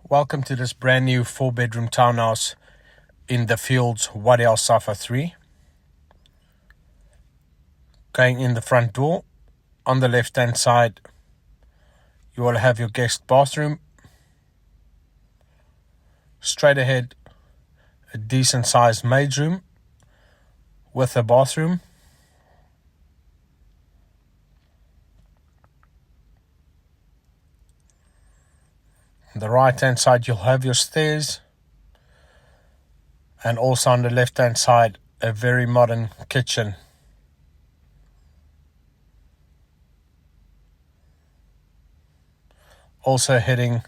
Welcome to this brand new 4-bedroom townhouse in the Fields, Wadi Al Safa 3. Going in the front door, on the left hand side, you will have your guest bathroom. Straight ahead, a decent sized maid's room with a bathroom. On the right hand side, you'll have your stairs, and also on the left hand side, a very modern kitchen. Also heading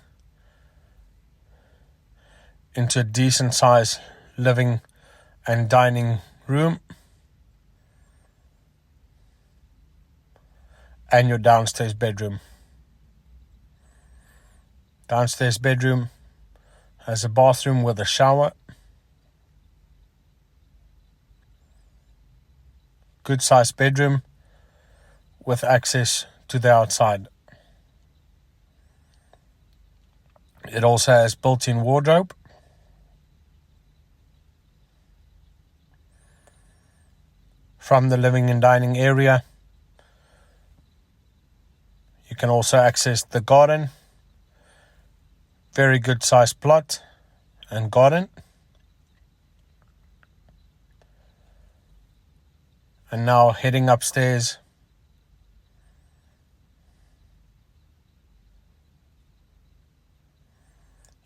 into a decent sized living and dining room, and your downstairs bedroom. Downstairs bedroom has a bathroom with a shower. Good sized bedroom with access to the outside. It also has built-in wardrobe. From the living and dining area, you can also access the garden. Very good sized plot and garden. And now heading upstairs,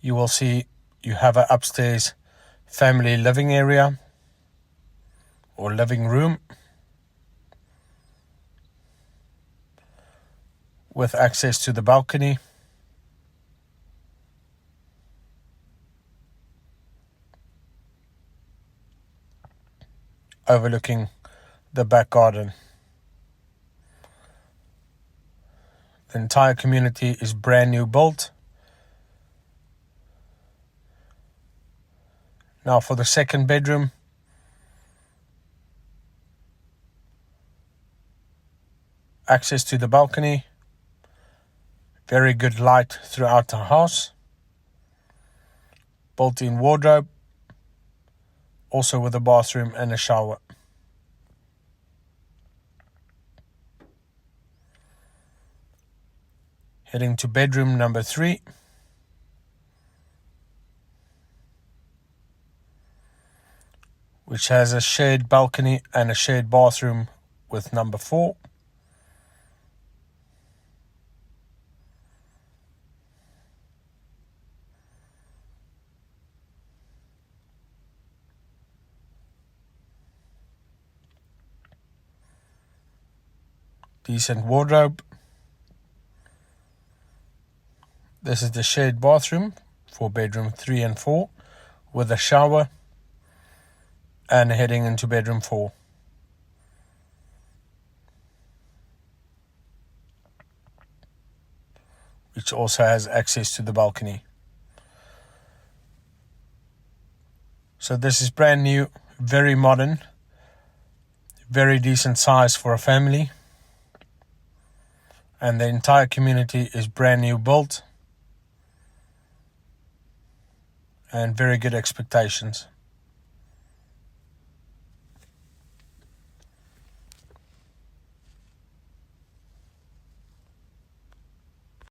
you will see you have an upstairs family living area or living room with access to the balcony. Overlooking the back garden. The entire community is brand new built. Now for the second bedroom, access to the balcony, very good light throughout the house, built-in wardrobe, also with a bathroom and a shower. Heading to bedroom number 3. Which has a shared balcony and a shared bathroom with number 4. Decent wardrobe. This is the shared bathroom for bedroom 3 and 4 with a shower, and heading into bedroom 4. Which also has access to the balcony. So this is brand new, very modern, very decent size for a family. And the entire community is brand new built and very good expectations.